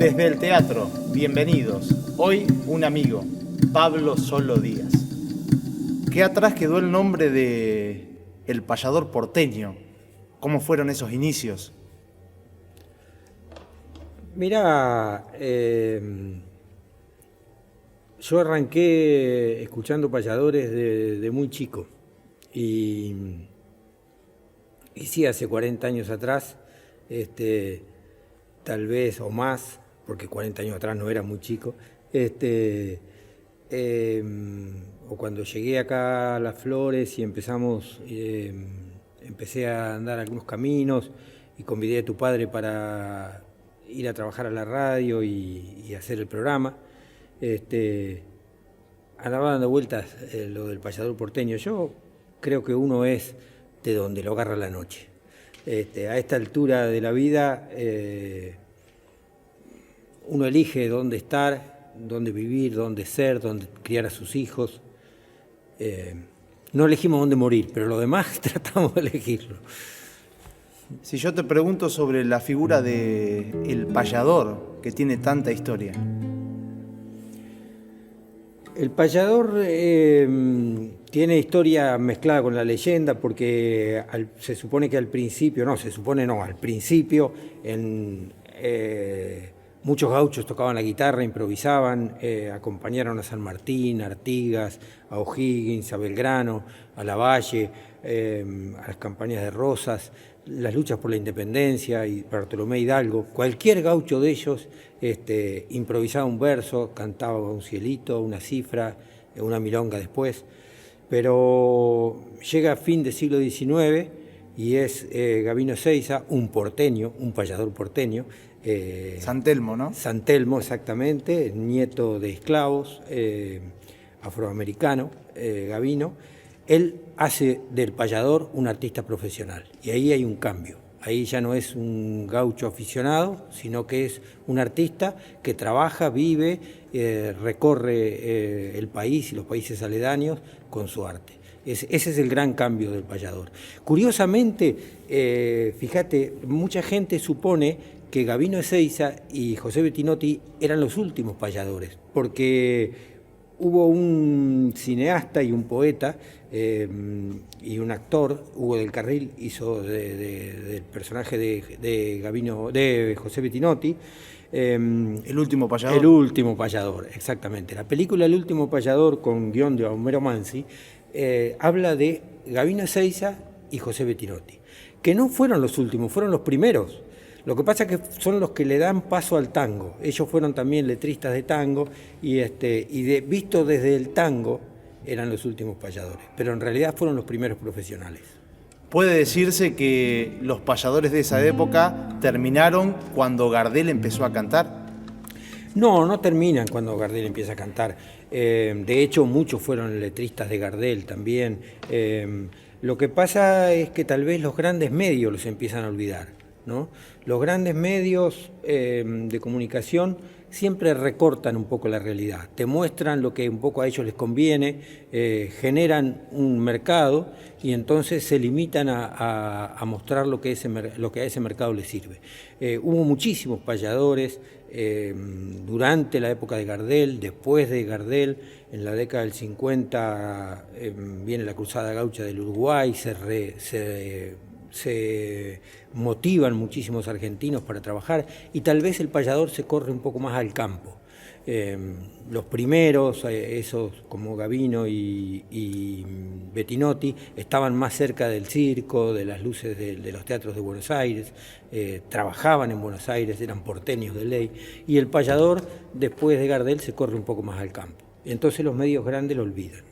Desde el teatro, bienvenidos. Hoy un amigo, Pablo Solo Díaz. Qué atrás quedó el nombre de El Payador Porteño. ¿Cómo fueron esos inicios? Mirá, yo arranqué escuchando payadores de muy chico y sí, hace 40 años atrás, tal vez o más, porque 40 años atrás no era muy chico, o cuando llegué acá a Las Flores y empecé a andar algunos caminos y convidé a tu padre para ir a trabajar a la radio y hacer el programa, andaba dando vueltas lo del payador porteño. Yo creo que uno es de donde lo agarra la noche. A esta altura de la vida uno elige dónde estar, dónde vivir, dónde ser, dónde criar a sus hijos. No elegimos dónde morir, pero lo demás tratamos de elegirlo. Si yo te pregunto sobre la figura de el payador, que tiene tanta historia. El payador tiene historia mezclada con la leyenda porque se supone que al principio, muchos gauchos tocaban la guitarra, improvisaban, acompañaron a San Martín, a Artigas, a O'Higgins, a Belgrano, a Lavalle, a las campañas de Rosas, las luchas por la independencia y Bartolomé Hidalgo. Cualquier gaucho de ellos improvisaba un verso, cantaba un cielito, una cifra, una milonga después. Pero llega a fin del siglo XIX y es Gabino Ezeiza, un porteño, un payador porteño. San Telmo, ¿no? San Telmo, exactamente, nieto de esclavos, afroamericano, Gabino. Él hace del payador un artista profesional y ahí hay un cambio. Ahí ya no es un gaucho aficionado, sino que es un artista que trabaja, vive, recorre el país y los países aledaños con su arte. Ese es el gran cambio del payador. Curiosamente, fíjate, mucha gente supone que Gabino Ezeiza y José Bettinotti eran los últimos payadores, porque hubo un cineasta y un poeta y un actor, Hugo del Carril, hizo del personaje de José Bettinotti. El último payador. El último payador, exactamente. La película El último payador, con guión de Homero Manzi, habla de Gabino Ezeiza y José Bettinotti, que no fueron los últimos, fueron los primeros. Lo que pasa es que son los que le dan paso al tango. Ellos fueron también letristas de tango y visto desde el tango eran los últimos payadores, pero en realidad fueron los primeros profesionales. ¿Puede decirse que los payadores de esa época terminaron cuando Gardel empezó a cantar? No terminan cuando Gardel empieza a cantar. De hecho, muchos fueron letristas de Gardel también. Lo que pasa es que tal vez los grandes medios los empiezan a olvidar, ¿no? Los grandes medios de comunicación siempre recortan un poco la realidad, te muestran lo que un poco a ellos les conviene, generan un mercado y entonces se limitan a mostrar lo que a ese mercado les sirve. Hubo muchísimos payadores durante la época de Gardel, después de Gardel, en la década del 50 viene la Cruzada Gaucha del Uruguay, se motivan muchísimos argentinos para trabajar y tal vez el payador se corre un poco más al campo. Los primeros, esos como Gabino y Bettinotti, estaban más cerca del circo, de las luces de los teatros de Buenos Aires, trabajaban en Buenos Aires, eran porteños de ley, y el payador, después de Gardel, se corre un poco más al campo. Entonces los medios grandes lo olvidan.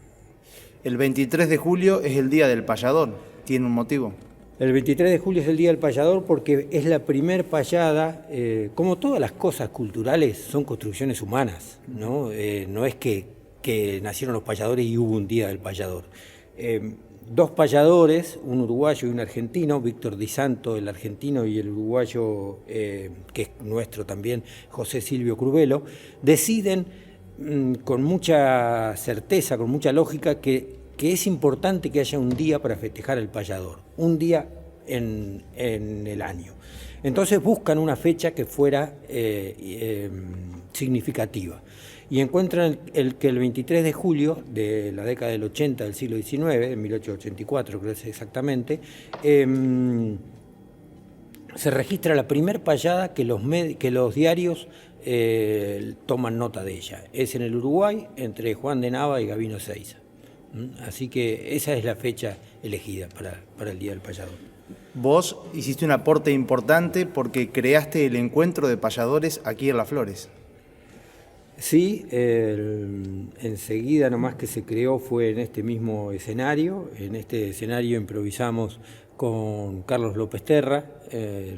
El 23 de julio es el Día del Payador. ¿Tiene un motivo? El 23 de julio es el Día del Payador porque es la primer payada, como todas las cosas culturales, son construcciones humanas, ¿no? No es que nacieron los payadores y hubo un Día del Payador. Dos payadores, un uruguayo y un argentino, Víctor Di Santo, el argentino, y el uruguayo, que es nuestro también, José Silvio Crubelo, deciden con mucha certeza, con mucha lógica, que es importante que haya un día para festejar al payador, un día en el año. Entonces buscan una fecha que fuera significativa. Y encuentran que el 23 de julio de la década del 80 del siglo XIX, en 1884 creo que es exactamente, se registra la primer payada que los diarios toman nota de ella. Es en el Uruguay, entre Juan de Nava y Gabino Ezeiza. Así que esa es la fecha elegida para el Día del Payador. Vos hiciste un aporte importante porque creaste el encuentro de payadores aquí en Las Flores. Sí, enseguida nomás que se creó fue en este mismo escenario. En este escenario improvisamos con Carlos López Terra,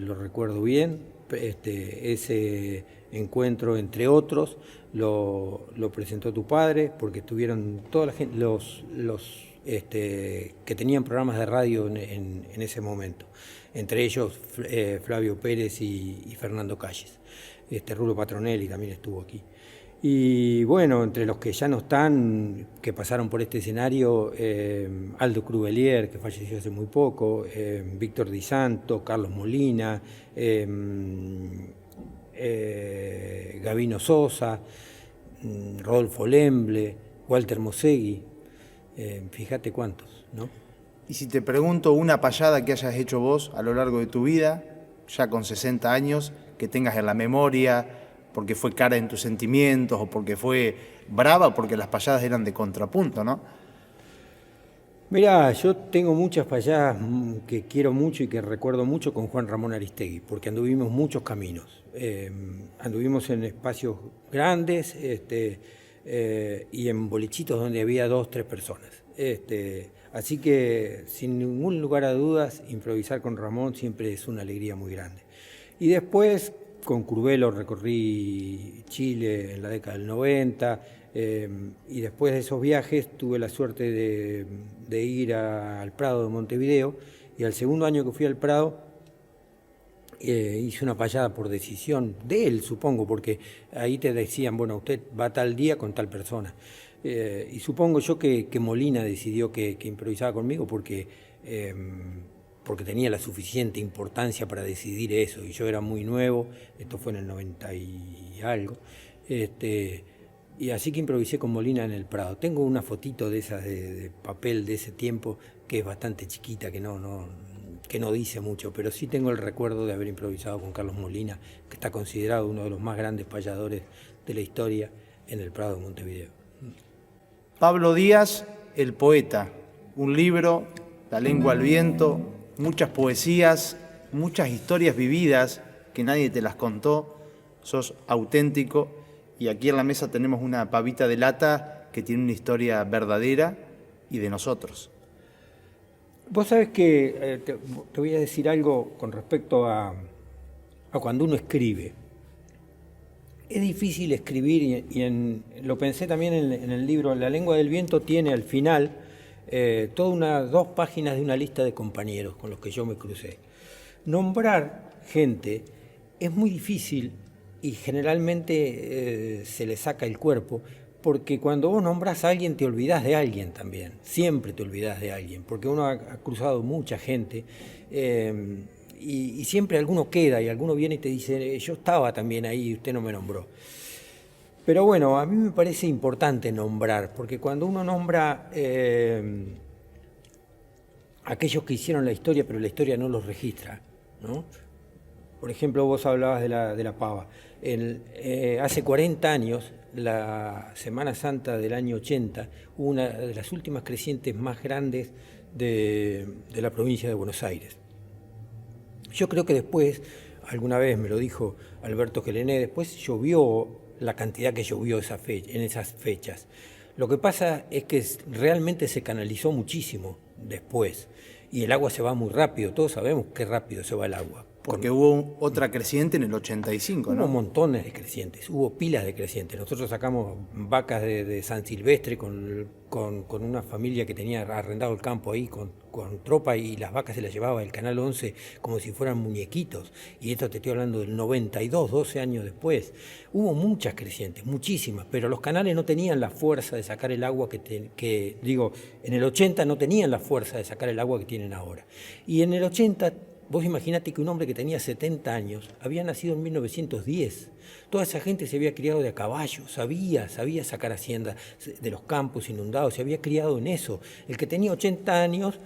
lo recuerdo bien. Ese encuentro, entre otros, lo presentó tu padre, porque estuvieron toda la gente, los que tenían programas de radio en ese momento, entre ellos Flavio Pérez y Fernando Calles. Rulo Patronelli también estuvo aquí. Y bueno, entre los que ya no están, que pasaron por este escenario, Aldo Crubelier, que falleció hace muy poco, Víctor Di Santo, Carlos Molina, Gabino Sosa, Rodolfo Lemble, Walter Mosegui, fíjate cuántos, ¿no? Y si te pregunto una payada que hayas hecho vos a lo largo de tu vida, ya con 60 años, que tengas en la memoria, porque fue cara en tus sentimientos o porque fue brava, porque las payadas eran de contrapunto, ¿no? Mirá, yo tengo muchas payadas que quiero mucho y que recuerdo mucho con Juan Ramón Aristegui, porque anduvimos muchos caminos. Anduvimos en espacios grandes y en bolichitos donde había 2, 3 personas. Así que, sin ningún lugar a dudas, improvisar con Ramón siempre es una alegría muy grande. Y después, con Curvelo recorrí Chile en la década del 90, y después de esos viajes tuve la suerte de ir al Prado de Montevideo, y al segundo año que fui al Prado hice una payada por decisión de él, supongo, porque ahí te decían, bueno, usted va tal día con tal persona. Y supongo yo que Molina decidió que improvisaba conmigo porque tenía la suficiente importancia para decidir eso, y yo era muy nuevo, esto fue en el 90 y algo, y así que improvisé con Molina en el Prado. Tengo una fotito de esas de papel de ese tiempo que es bastante chiquita, que no dice mucho, pero sí tengo el recuerdo de haber improvisado con Carlos Molina, que está considerado uno de los más grandes payadores de la historia en el Prado de Montevideo. Pablo Díaz, el poeta, un libro, La lengua al viento, muchas poesías, muchas historias vividas que nadie te las contó, sos auténtico, y aquí en la mesa tenemos una pavita de lata que tiene una historia verdadera y de nosotros. Vos sabés que te voy a decir algo con respecto a cuando uno escribe. Es difícil escribir y lo pensé también en el libro. La lengua del viento tiene al final todas 2 páginas de una lista de compañeros con los que yo me crucé. Nombrar gente es muy difícil y generalmente se le saca el cuerpo, porque cuando vos nombrás a alguien te olvidás de alguien también, siempre te olvidás de alguien, porque uno ha cruzado mucha gente y siempre alguno queda y alguno viene y te dice, yo estaba también ahí y usted no me nombró. Pero bueno, a mí me parece importante nombrar, porque cuando uno nombra aquellos que hicieron la historia, pero la historia no los registra, ¿no? Por ejemplo, vos hablabas de la pava. Hace 40 años, la Semana Santa del año 80, hubo una de las últimas crecientes más grandes de la provincia de Buenos Aires. Yo creo que después, alguna vez me lo dijo Alberto Gelené, después llovió la cantidad que llovió en esas fechas. Lo que pasa es que realmente se canalizó muchísimo después y el agua se va muy rápido, todos sabemos qué rápido se va el agua. Porque hubo otra creciente en el 85, ¿no? Hubo montones de crecientes, hubo pilas de crecientes. Nosotros sacamos vacas de San Silvestre con una familia que tenía arrendado el campo ahí con tropa, y las vacas se las llevaba el Canal 11 como si fueran muñequitos. Y esto te estoy hablando del 92, 12 años después. Hubo muchas crecientes, muchísimas, pero los canales no tenían la fuerza de sacar el agua en el 80 no tenían la fuerza de sacar el agua que tienen ahora. Y en el 80 Vos imaginate que un hombre que tenía 70 años había nacido en 1910. Toda esa gente se había criado de a caballo, sabía sacar hacienda de los campos inundados, se había criado en eso. El que tenía 80 años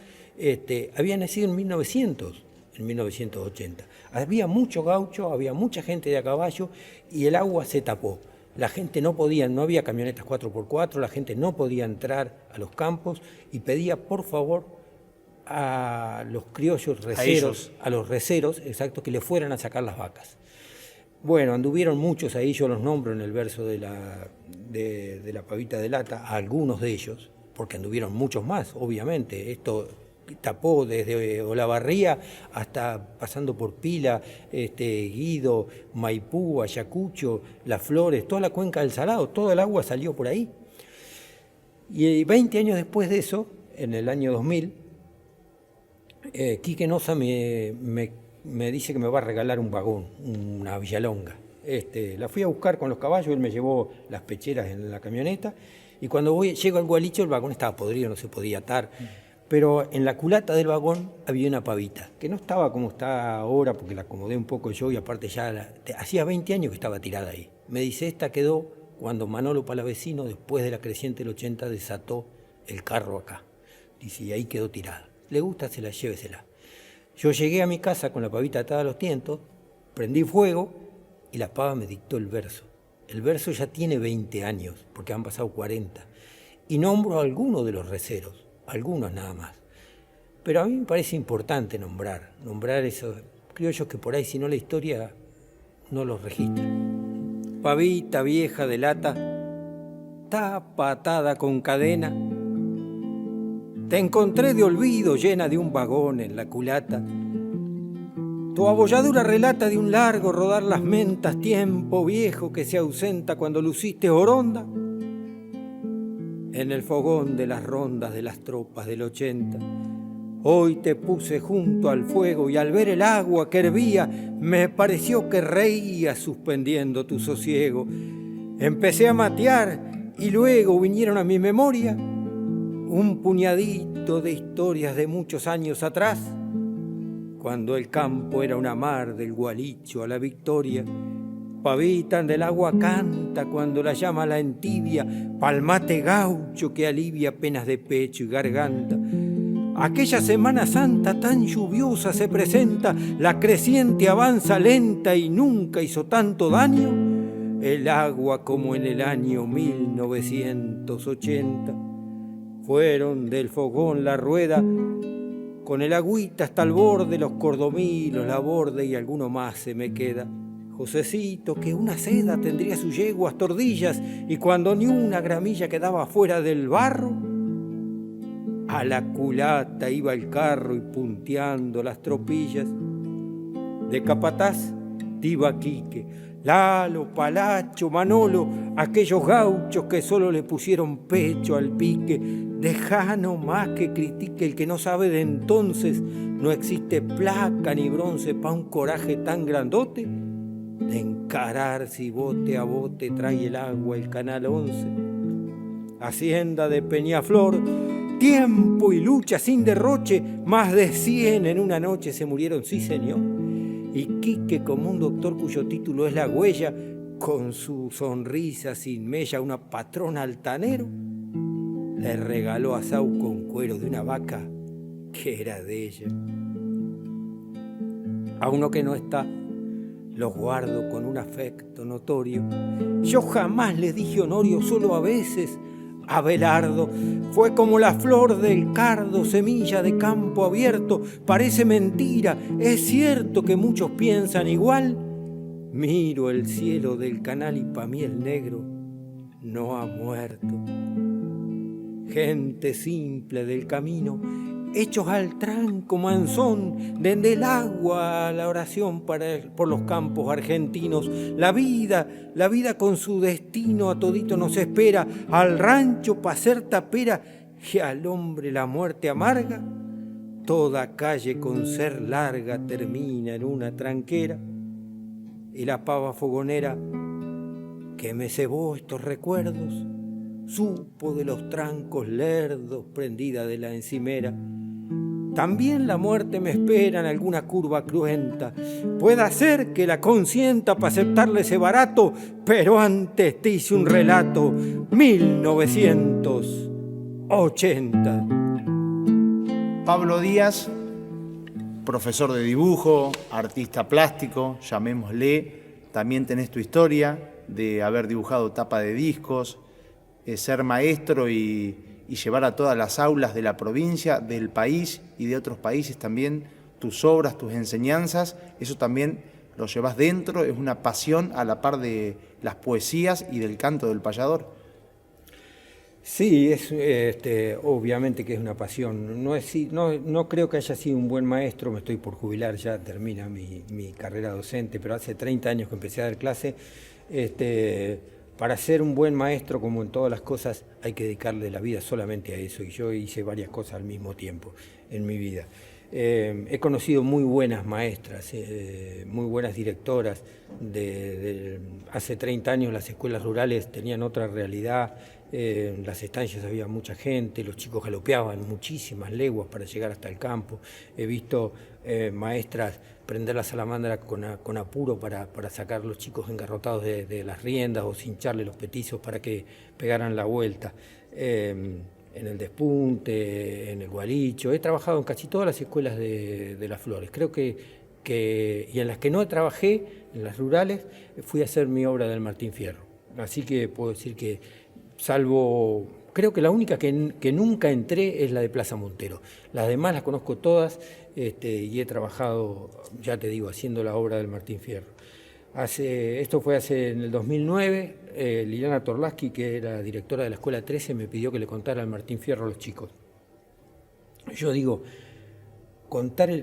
había nacido en 1980. Había mucho gaucho, había mucha gente de a caballo y el agua se tapó. La gente no había camionetas 4x4, la gente no podía entrar a los campos y pedía por favor a los criollos receros, a los receros, exacto, que le fueran a sacar las vacas. Bueno, anduvieron muchos ahí, yo los nombro en el verso de la pavita de lata, a algunos de ellos, porque anduvieron muchos más, obviamente. Esto tapó desde Olavarría hasta pasando por Pila, Guido, Maipú, Ayacucho, Las Flores, toda la cuenca del Salado, todo el agua salió por ahí. Y 20 años después de eso, en el año 2000, Quique Noza me dice que me va a regalar un vagón, una Villalonga. La fui a buscar con los caballos, él me llevó las pecheras en la camioneta, y cuando llego al Gualicho el vagón estaba podrido, no se podía atar. Pero en la culata del vagón había una pavita, que no estaba como está ahora, porque la acomodé un poco yo, y aparte ya hacía 20 años que estaba tirada ahí. Me dice, esta quedó cuando Manolo Palavecino, después de la creciente del 80, desató el carro acá. Dice, y ahí quedó tirada. Le gusta, llévesela. Yo llegué a mi casa con la pavita atada a los tientos, prendí fuego y la pava me dictó el verso. El verso ya tiene 20 años, porque han pasado 40. Y nombro a algunos de los receros, algunos nada más. Pero a mí me parece importante nombrar esos criollos que por ahí, si no la historia, no los registra. Pavita vieja de lata, tapa atada con cadena, te encontré de olvido llena de un vagón en la culata. Tu abolladura relata de un largo rodar las mentas, tiempo viejo que se ausenta cuando luciste oronda. En el fogón de las rondas de las tropas del 80, hoy te puse junto al fuego y al ver el agua que hervía, me pareció que reía suspendiendo tu sosiego. Empecé a matear y luego vinieron a mi memoria un puñadito de historias de muchos años atrás, cuando el campo era una mar del Gualicho a la Victoria. Pavita del agua canta cuando la llama la entibia, palmate gaucho que alivia penas de pecho y garganta. Aquella Semana Santa tan lluviosa se presenta, la creciente avanza lenta y nunca hizo tanto daño el agua como en el año 1980. Fueron del fogón la rueda, con el agüita hasta el borde, los cordomilos, la borde y alguno más se me queda. Josecito, que una seda tendría sus yeguas tordillas, y cuando ni una gramilla quedaba fuera del barro, a la culata iba el carro y punteando las tropillas. De capataz, iba Quique, Lalo, Palacho, Manolo, aquellos gauchos que solo le pusieron pecho al pique. Dejá nomás que critique el que no sabe de entonces, no existe placa ni bronce pa' un coraje tan grandote de encarar si bote a bote trae el agua el canal 11. Hacienda de Peñaflor, tiempo y lucha sin derroche, más de 100 en una noche se murieron, sí señor. Y Quique, como un doctor cuyo título es La Huella, con su sonrisa sin mella, una patrona altanero, le regaló a Sau con cuero de una vaca que era de ella. A uno que no está, los guardo con un afecto notorio. Yo jamás le dije Honorio, solo a veces Abelardo. Fue como la flor del cardo, semilla de campo abierto. Parece mentira, es cierto que muchos piensan igual. Miro el cielo del canal y pa' mí el negro no ha muerto. Gente simple del camino, hechos al tranco manzón, desde el agua a la oración por los campos argentinos. La vida con su destino a todito nos espera, al rancho pa' ser tapera y al hombre la muerte amarga. Toda calle con ser larga termina en una tranquera, y la pava fogonera que me cebó estos recuerdos supo de los trancos lerdos prendida de la encimera. También la muerte me espera en alguna curva cruenta. Puede ser que la consienta para aceptarle ese barato, pero antes te hice un relato, 1980. Pablo Díaz, profesor de dibujo, artista plástico, llamémosle. También tenés tu historia de haber dibujado tapa de discos, ser maestro y llevar a todas las aulas de la provincia, del país y de otros países también tus obras, tus enseñanzas. Eso también lo llevas dentro, es una pasión a la par de las poesías y del canto del payador. Sí, obviamente que es una pasión. No creo que haya sido un buen maestro, me estoy por jubilar, ya termina mi carrera docente, pero hace 30 años que empecé a dar clase. Para ser un buen maestro, como en todas las cosas, hay que dedicarle la vida solamente a eso, y yo hice varias cosas al mismo tiempo en mi vida. He conocido muy buenas maestras, muy buenas directoras. Hace 30 años las escuelas rurales tenían otra realidad. En las estancias había mucha gente, los chicos galopeaban muchísimas leguas para llegar hasta el campo. He visto maestras prender la salamandra con apuro para sacar los chicos engarrotados de las riendas o cincharle los petizos para que pegaran la vuelta. En el despunte, en el gualicho, he trabajado en casi todas las escuelas de Las Flores. Creo y en las que no trabajé, en las rurales, fui a hacer mi obra del Martín Fierro. Así que puedo decir que, salvo, creo que la única que nunca entré es la de Plaza Montero. Las demás las conozco todas, y he trabajado, ya te digo, haciendo la obra del Martín Fierro. Esto fue en el 2009, Liliana Torlaski, que era directora de la Escuela 13, me pidió que le contara al Martín Fierro a los chicos. Yo digo,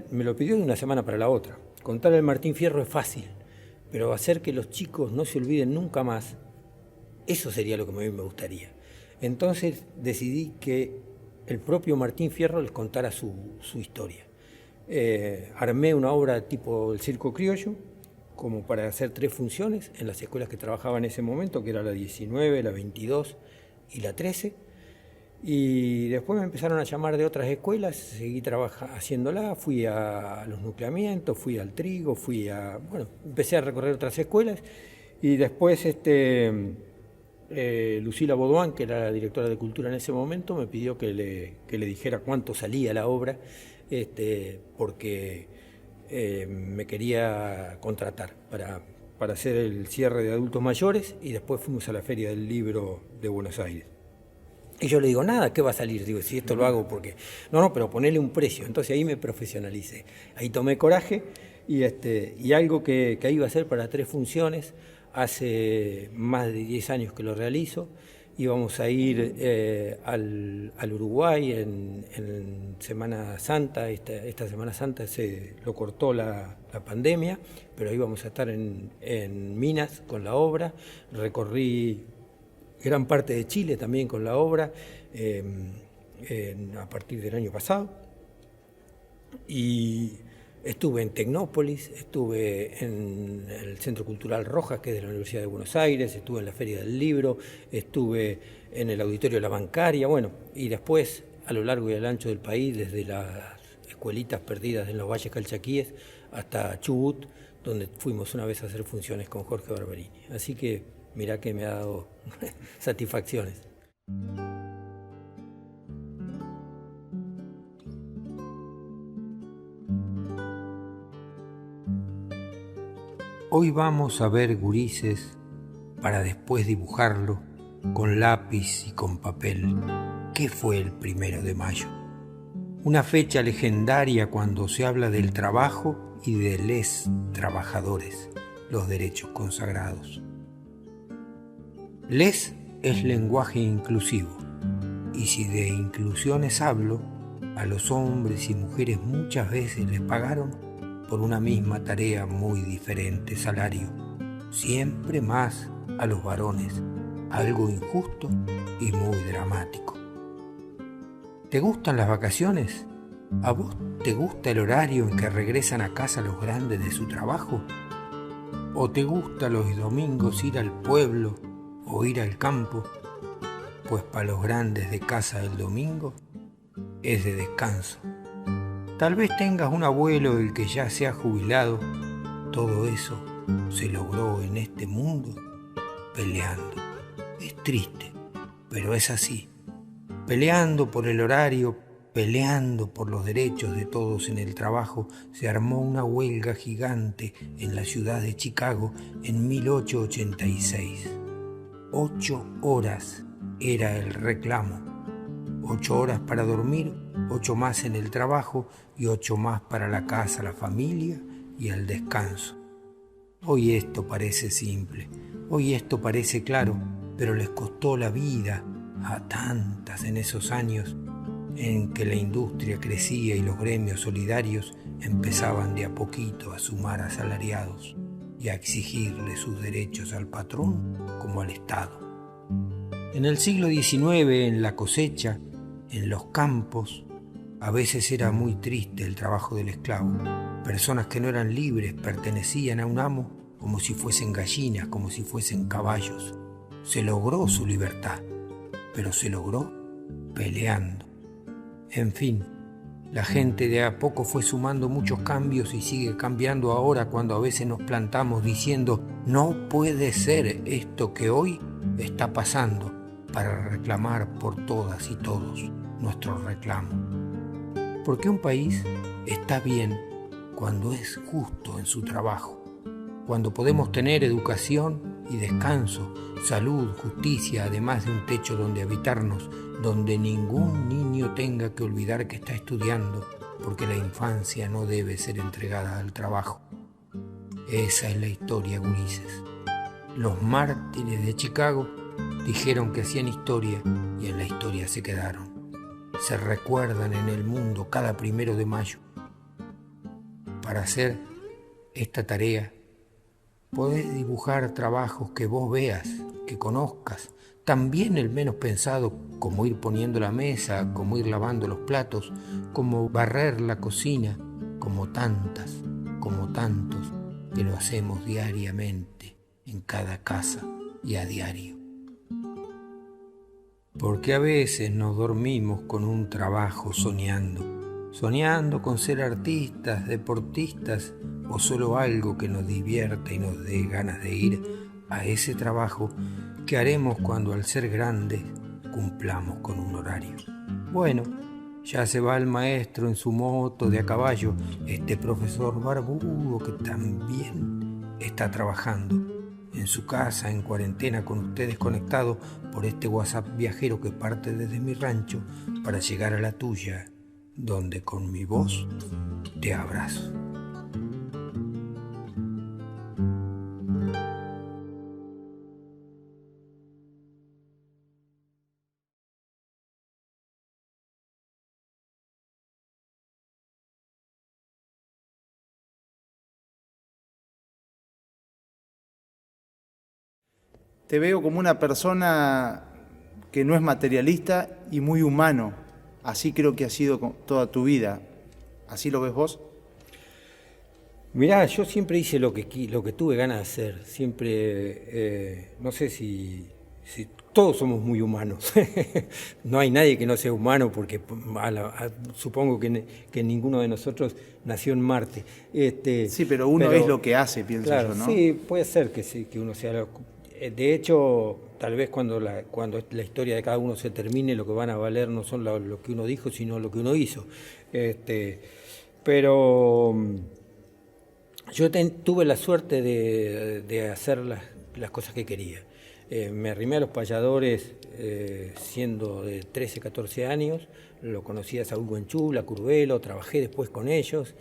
me lo pidió de una semana para la otra. Contar el Martín Fierro es fácil, pero hacer que los chicos no se olviden nunca más, eso sería lo que a mí me gustaría. Entonces decidí que el propio Martín Fierro les contara su historia. Armé una obra tipo El Circo Criollo, como para hacer 3 funciones en las escuelas que trabajaba en ese momento, que era la 19, la 22 y la 13. Y después me empezaron a llamar de otras escuelas, seguí haciéndola, fui a los nucleamientos, fui al trigo, empecé a recorrer otras escuelas. Y después Lucila Bodoán, que era la directora de Cultura en ese momento, me pidió que le dijera cuánto salía la obra, porque me quería contratar para hacer el cierre de adultos mayores, y después fuimos a la Feria del Libro de Buenos Aires. Y yo le digo, nada, ¿qué va a salir? Digo, si esto lo hago porque... No, pero ponele un precio. Entonces ahí me profesionalicé. Ahí tomé coraje y algo que iba a hacer para 3 funciones, hace más de 10 años que lo realizo. Íbamos a ir al Uruguay en Semana Santa. Esta Semana Santa lo cortó la pandemia, pero íbamos a estar en Minas con la obra. Recorrí gran parte de Chile también con la obra a partir del año pasado. Y estuve en Tecnópolis, estuve en el Centro Cultural Rojas, que es de la Universidad de Buenos Aires, estuve en la Feria del Libro, estuve en el Auditorio de la Bancaria, y después a lo largo y al ancho del país, desde las escuelitas perdidas en los valles calchaquíes hasta Chubut, donde fuimos una vez a hacer funciones con Jorge Barberini. Así que mirá que me ha dado satisfacciones. Hoy vamos a ver gurises para después dibujarlo con lápiz y con papel. ¿Qué fue el 1 de mayo? Una fecha legendaria cuando se habla del trabajo y de les trabajadores, los derechos consagrados. Les es lenguaje inclusivo, y si de inclusiones hablo, a los hombres y mujeres muchas veces les pagaron por una misma tarea muy diferente salario, siempre más a los varones, algo injusto y muy dramático. ¿Te gustan las vacaciones? ¿A vos te gusta el horario en que regresan a casa los grandes de su trabajo? ¿O te gusta los domingos ir al pueblo o ir al campo? Pues para los grandes de casa el domingo es de descanso. Tal vez tengas un abuelo el que ya se ha jubilado. Todo eso se logró en este mundo peleando. Es triste, pero es así. Peleando por el horario, peleando por los derechos de todos en el trabajo, se armó una huelga gigante en la ciudad de Chicago en 1886. 8 horas era el reclamo. 8 horas para dormir, 8 más en el trabajo y 8 más para la casa, la familia y el descanso. Hoy esto parece simple, hoy esto parece claro, pero les costó la vida a tantas en esos años en que la industria crecía y los gremios solidarios empezaban de a poquito a sumar asalariados y a exigirle sus derechos al patrón como al Estado. En el siglo XIX, en la cosecha, en los campos, a veces era muy triste el trabajo del esclavo. Personas que no eran libres pertenecían a un amo como si fuesen gallinas, como si fuesen caballos. Se logró su libertad, pero se logró peleando. En fin, la gente de a poco fue sumando muchos cambios y sigue cambiando ahora cuando a veces nos plantamos diciendo no puede ser esto que hoy está pasando para reclamar por todas y todos nuestro reclamo. Porque un país está bien cuando es justo en su trabajo, cuando podemos tener educación y descanso, salud, justicia, además de un techo donde habitarnos, donde ningún niño tenga que olvidar que está estudiando, porque la infancia no debe ser entregada al trabajo. Esa es la historia, gurises. Los mártires de Chicago dijeron que hacían historia y en la historia se quedaron. Se recuerdan en el mundo cada 1 de mayo. Para hacer esta tarea, podés dibujar trabajos que vos veas, que conozcas, también el menos pensado, como ir poniendo la mesa, como ir lavando los platos, como barrer la cocina, como tantas, como tantos que lo hacemos diariamente en cada casa y a diario. Porque a veces nos dormimos con un trabajo soñando con ser artistas, deportistas o solo algo que nos divierta y nos dé ganas de ir a ese trabajo que haremos cuando al ser grandes cumplamos con un horario. Bueno, ya se va el maestro en su moto de a caballo, este profesor barbudo que también está trabajando en su casa, en cuarentena, con ustedes conectados por este WhatsApp viajero que parte desde mi rancho para llegar a la tuya, donde con mi voz te abrazo. Te veo como una persona que no es materialista y muy humano. Así creo que ha sido toda tu vida. ¿Así lo ves vos? Mirá, yo siempre hice lo que tuve ganas de hacer. Siempre, no sé si todos somos muy humanos. No hay nadie que no sea humano porque supongo que ninguno de nosotros nació en Marte. Sí, pero uno es lo que hace, pienso claro, yo, ¿no? Sí, puede ser que sí, que uno sea de hecho, tal vez cuando la historia de cada uno se termine, lo que van a valer no son lo que uno dijo, sino lo que uno hizo. Pero yo tuve la suerte de hacer las cosas que quería. Me arrimé a los payadores siendo de 13, 14 años, lo conocí a Saúl Buenchul, a Curvelo, trabajé después con ellos,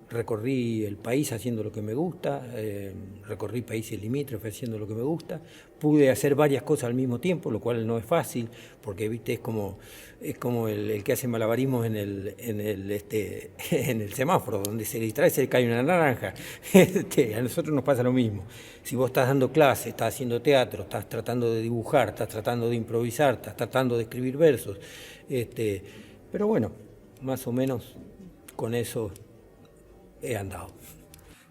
recorrí el país haciendo lo que me gusta, recorrí países limítrofes haciendo lo que me gusta, pude hacer varias cosas al mismo tiempo, lo cual no es fácil, porque viste es como el que hace malabarismos en el semáforo, donde se distrae se le cae una naranja. A nosotros nos pasa lo mismo. Si vos estás dando clases, estás haciendo teatro, estás tratando de dibujar, estás tratando de improvisar, estás tratando de escribir versos, pero bueno, más o menos con eso he andado.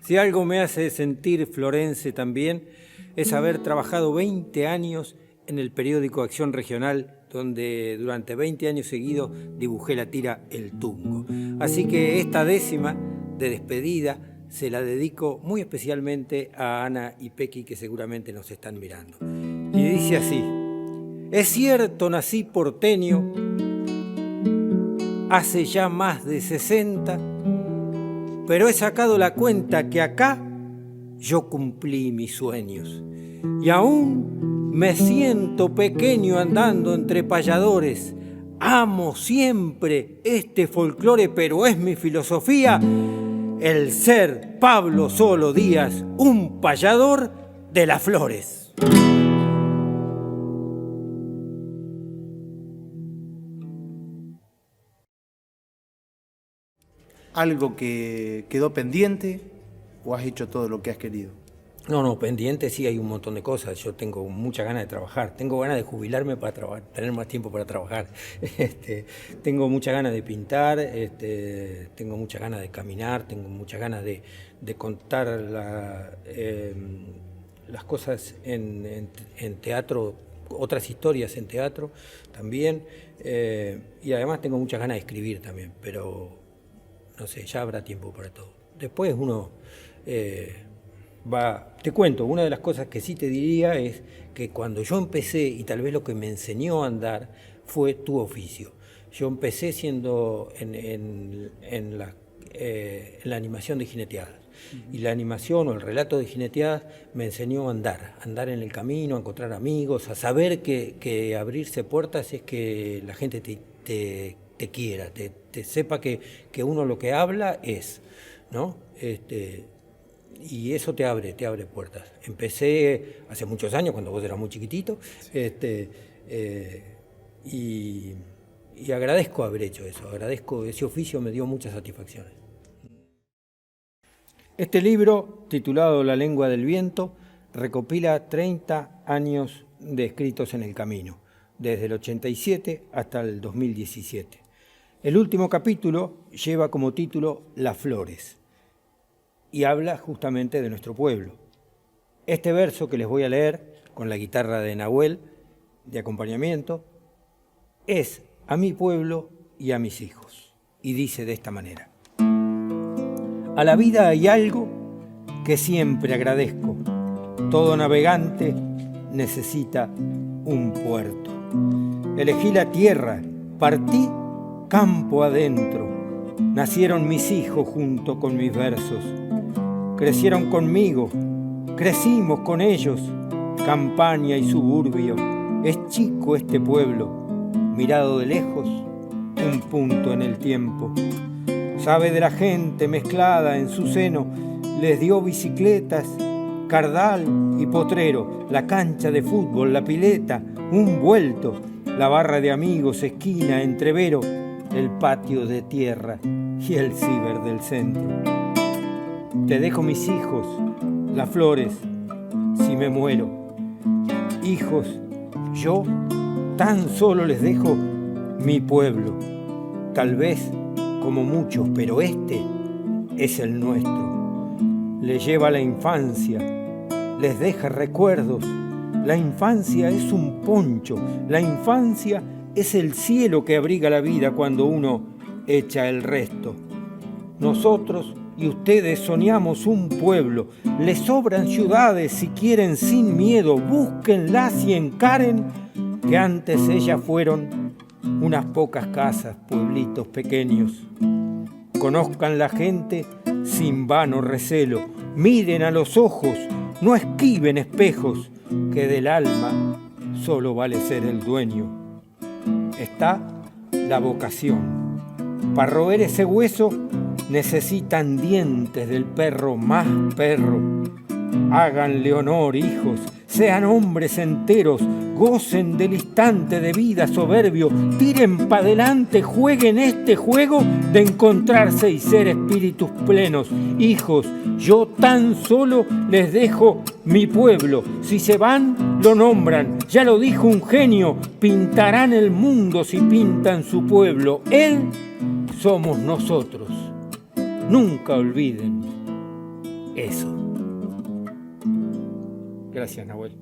Si algo me hace sentir florense también es haber trabajado 20 años en el periódico Acción Regional donde durante 20 años seguidos dibujé la tira El Tungo. Así que esta 10ª de despedida se la dedico muy especialmente a Ana y Pequi, que seguramente nos están mirando. Y dice así: es cierto, nací porteño hace ya más de 60, pero he sacado la cuenta que acá yo cumplí mis sueños. Y aún me siento pequeño andando entre payadores. Amo siempre este folclore, pero es mi filosofía el ser Pablo Solo Díaz, un payador de las flores. ¿Algo que quedó pendiente o has hecho todo lo que has querido? No, pendiente sí hay un montón de cosas. Yo tengo muchas ganas de trabajar, tengo ganas de jubilarme para tener más tiempo para trabajar. Tengo muchas ganas de pintar, tengo muchas ganas de caminar, tengo muchas ganas de contar las cosas en teatro, otras historias en teatro también. Y además tengo muchas ganas de escribir también, pero no sé, ya habrá tiempo para todo. Después uno... te cuento, una de las cosas que sí te diría es que cuando yo empecé, y tal vez lo que me enseñó a andar, fue tu oficio. Yo empecé siendo en la animación de jineteadas. Y la animación o el relato de jineteadas me enseñó a andar en el camino, a encontrar amigos, a saber que abrirse puertas es que la gente te quiera, te sepa que uno lo que habla es, ¿no? Y eso te abre puertas. Empecé hace muchos años, cuando vos eras muy chiquitito, y agradezco haber hecho eso, agradezco ese oficio, me dio muchas satisfacciones. Este libro, titulado La lengua del viento, recopila 30 años de escritos en el camino, desde el 87 hasta el 2017. El último capítulo lleva como título Las flores, y habla justamente de nuestro pueblo. Este verso que les voy a leer, con la guitarra de Nahuel, de acompañamiento, es a mi pueblo y a mis hijos. Y dice de esta manera: a la vida hay algo que siempre agradezco. Todo navegante necesita un puerto. Elegí la tierra, partí campo adentro. Nacieron mis hijos junto con mis versos. Crecieron conmigo, crecimos con ellos, campaña y suburbio. Es chico este pueblo, mirado de lejos, un punto en el tiempo. Sabe de la gente mezclada en su seno, les dio bicicletas, cardal y potrero, la cancha de fútbol, la pileta, un vuelto, la barra de amigos, esquina, entrevero, el patio de tierra y el ciber del centro. Te dejo mis hijos, las flores, si me muero. Hijos, yo tan solo les dejo mi pueblo. Tal vez como muchos, pero este es el nuestro. Le lleva la infancia, les deja recuerdos. La infancia es un poncho, la infancia es el cielo que abriga la vida cuando uno echa el resto. Nosotros y ustedes soñamos un pueblo, les sobran ciudades si quieren sin miedo, búsquenlas y encaren que antes ellas fueron unas pocas casas, pueblitos pequeños. Conozcan la gente sin vano recelo, miren a los ojos, no esquiven espejos, que del alma solo vale ser el dueño. Está la vocación. Para roer ese hueso necesitan dientes del perro más perro. Háganle honor, hijos, sean hombres enteros, gocen del instante de vida soberbio, tiren pa' delante, jueguen este juego de encontrarse y ser espíritus plenos. Hijos, yo tan solo les dejo mi pueblo, si se van lo nombran, ya lo dijo un genio, pintarán el mundo si pintan su pueblo. Él somos nosotros, nunca olviden eso. Gracias, Nahuel.